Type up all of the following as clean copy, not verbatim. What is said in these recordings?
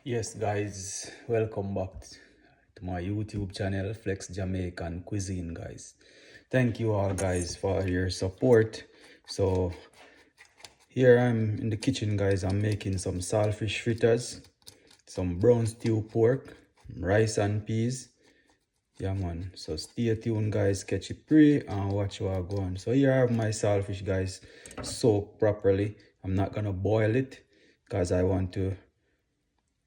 Yes, guys, welcome back to my YouTube channel, Flex Jamaican Cuisine, guys. Thank you all, guys, for your support. So, here I'm in the kitchen, guys. I'm making some saltfish fritters, some brown stew pork, rice and peas. Yeah, man. So, stay tuned, guys. Catch it pre and watch what I go on. So, here I have my saltfish, guys, soaked properly. I'm not gonna boil it because I want to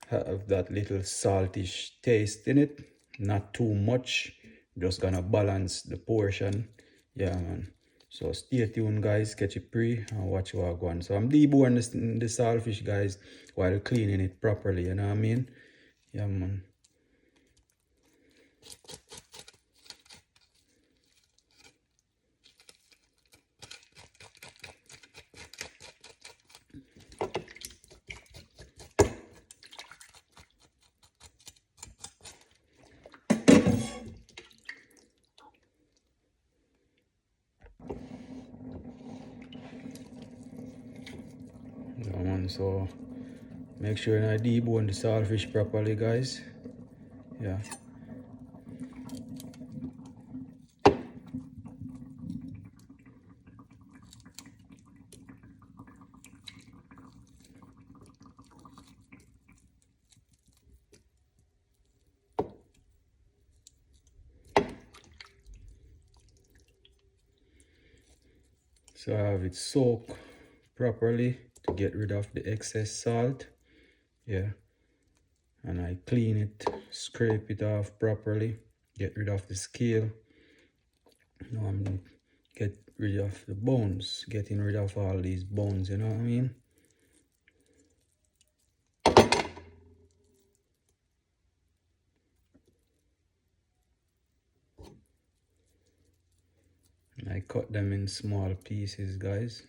have that little saltish taste in it, not too much, just gonna balance the portion. Yeah, man. So stay tuned, guys. Catch it pre and watch what I go on. So I'm deboning the saltfish, guys, while cleaning it properly, you know what I mean? Yeah, man. Yeah, man. So make sure I debone the saltfish properly, guys. Yeah. So I have it soaked properly to get rid of the excess salt. Yeah. And I clean it, scrape it off properly, get rid of the scale. Now I'm get rid of the bones, getting rid of all these bones, you know what I mean? And I cut them in small pieces, guys.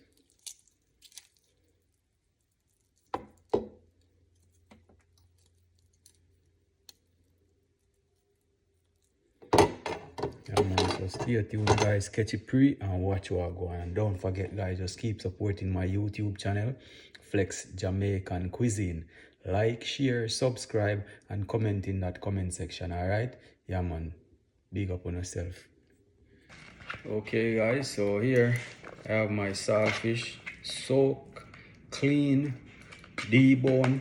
Yeah, man, so stay tuned, guys. Catch it pre and watch what I go on. And don't forget, guys, just keep supporting my YouTube channel, Flex Jamaican Cuisine. Like, share, subscribe, and comment in that comment section, alright? Yeah, man. Big up on yourself. Okay, guys, so here I have my saltfish soak, clean, debone,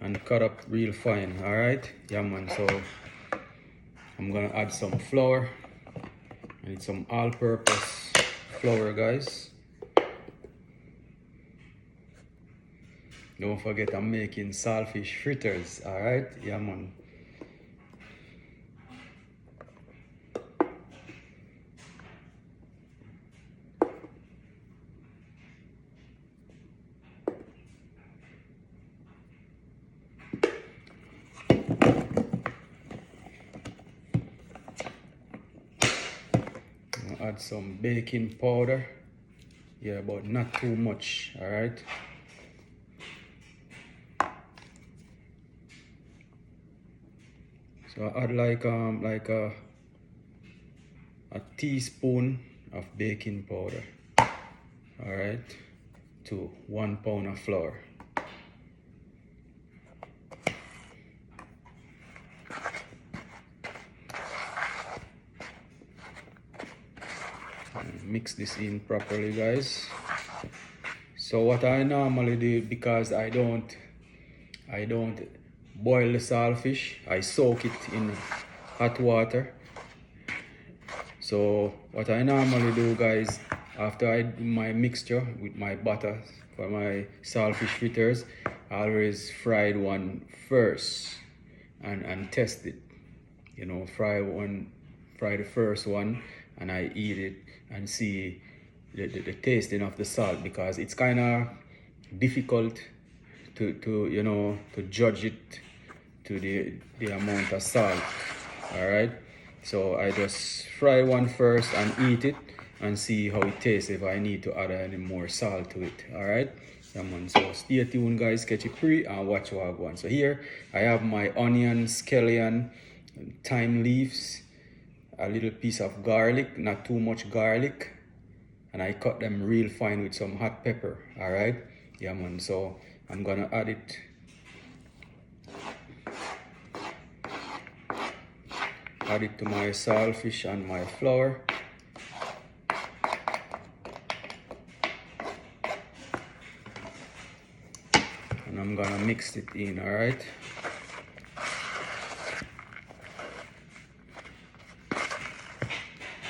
and cut up real fine. Alright, yeah, man. So I'm gonna add some flour. I need some all-purpose flour, guys. Don't forget, I'm making saltfish fritters. Alright, yeah, man. Add some baking powder. Yeah, but not too much. Alright. So I add like a teaspoon of baking powder. Alright. To 1 pound of flour. Mix this in properly, guys. So what I normally do, because I don't boil the saltfish, I soak it in hot water. So what I normally do, guys, after I do my mixture with my butter for my saltfish fritters, I always fry one first and test it. You know, fry the first one, and I eat it and see the tasting of the salt, because it's kind of difficult to you know, to judge it to the amount of salt. All right, so I just fry one first and eat it and see how it tastes, if I need to add any more salt to it. All right, yeah, man. So stay tuned, guys. Catch it pre and watch what I go on. So here I have my onion, scallion, thyme leaves, a little piece of garlic, not too much garlic, and I cut them real fine with some hot pepper. All right, yeah, man. So I'm gonna add it add it to my saltfish and my flour. And I'm gonna mix it in, all right?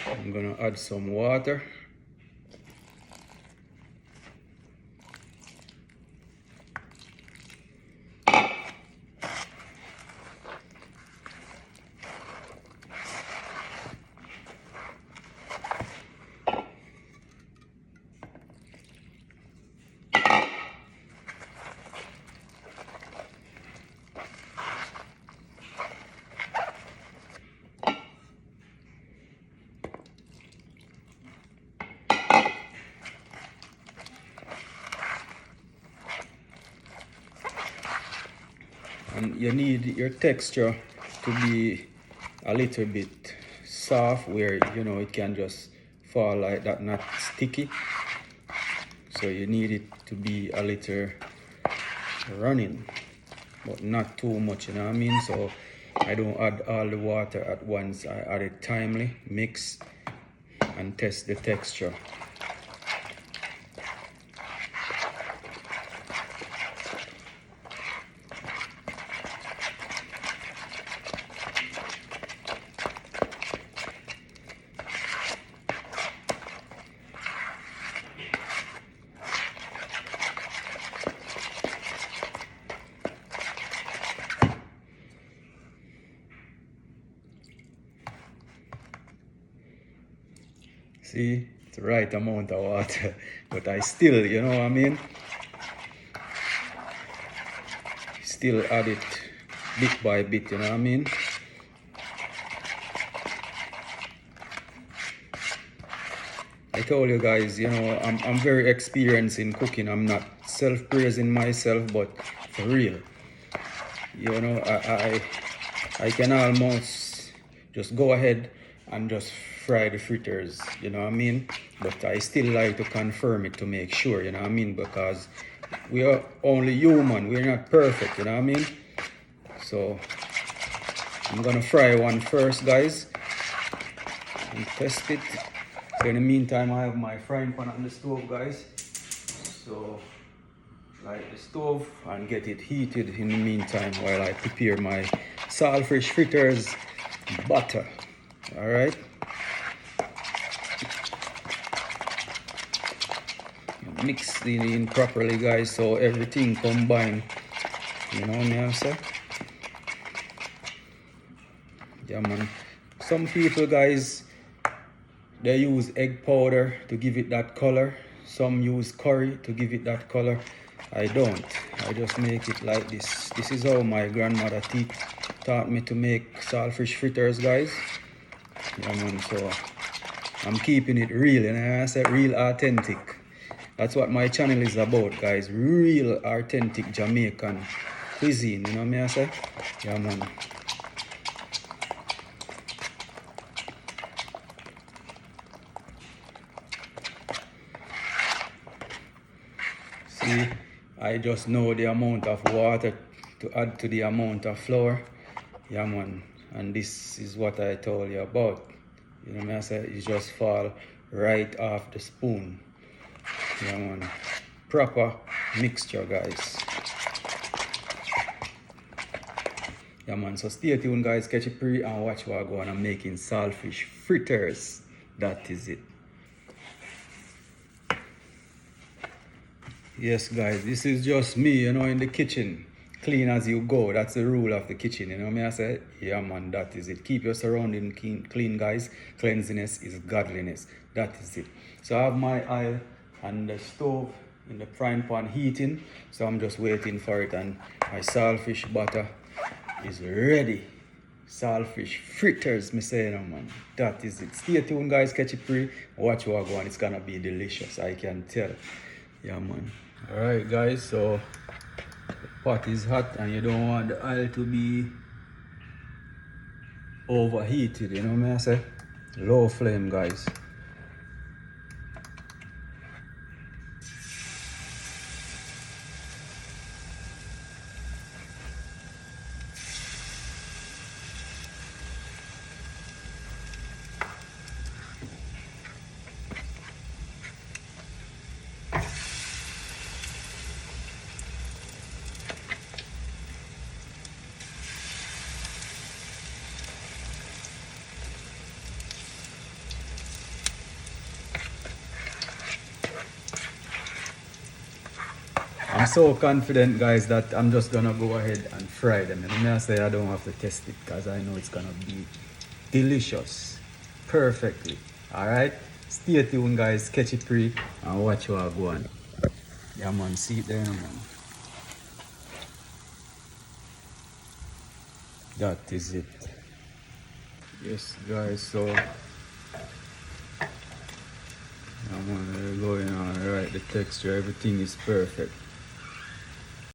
I'm gonna add some water. And you need your texture to be a little bit soft, where you know it can just fall like that, not sticky. So you need it to be a little running, but not too much, you know what I mean? So I don't add all the water at once. I add it timely, mix and test the texture. See, it's the right amount of water, but I still, you know what I mean? Still add it bit by bit, you know what I mean? I told you guys, you know, I'm very experienced in cooking. I'm not self-praising myself, but for real, you know, I can almost just go ahead and just fry the fritters, you know what I mean? But I still like to confirm it to make sure, you know what I mean? Because we are only human, we're not perfect, you know what I mean? So I'm gonna fry one first, guys, and test it. So in the meantime, I have my frying pan on the stove, guys. So light the stove and get it heated in the meantime while I prepare my saltfish fritters butter. All right. Mix it in properly, guys, so everything combined. You know what I'm saying? Yeah, man. Some people, guys, they use egg powder to give it that color. Some use curry to give it that color. I don't. I just make it like this. This is how my grandmother taught me to make saltfish fritters, guys. Yeah, man. So I'm keeping it real, and I said real authentic. That's what my channel is about, guys. Real authentic Jamaican cuisine. You know what I say? Yeah, man. See, I just know the amount of water to add to the amount of flour. Yeah, man. And this is what I told you about. You know what I say? It just fall right off the spoon. Yeah, man. Proper mixture, guys. Yeah, man. So stay tuned, guys. Catch it pre and watch what I go on. I'm making saltfish fritters. That is it. Yes, guys, this is just me, you know, in the kitchen. Clean as you go. That's the rule of the kitchen, you know what I say? Yeah, man, that is it. Keep your surrounding clean, guys. Cleanliness is godliness. That is it. So I have my oil on the stove in the frying pan heating. So I'm just waiting for it, and my saltfish butter is ready. Saltfish fritters, me say, no, man. That is it. Stay tuned, guys. Catch it pre. Watch what I go on. It's gonna be delicious, I can tell. Yeah, man. Alright, guys, so the pot is hot and you don't want the oil to be overheated, you know what I say? Low flame, guys. so confident, guys, that I'm just gonna go ahead and fry them. And I say I don't have to test it because I know it's gonna be delicious, perfectly. All right, stay tuned, guys. Catch it pre and watch how I go on. Yeah, man, see it there, man. That is it. Yes, guys. So I'm gonna go in. All right, the texture, everything is perfect.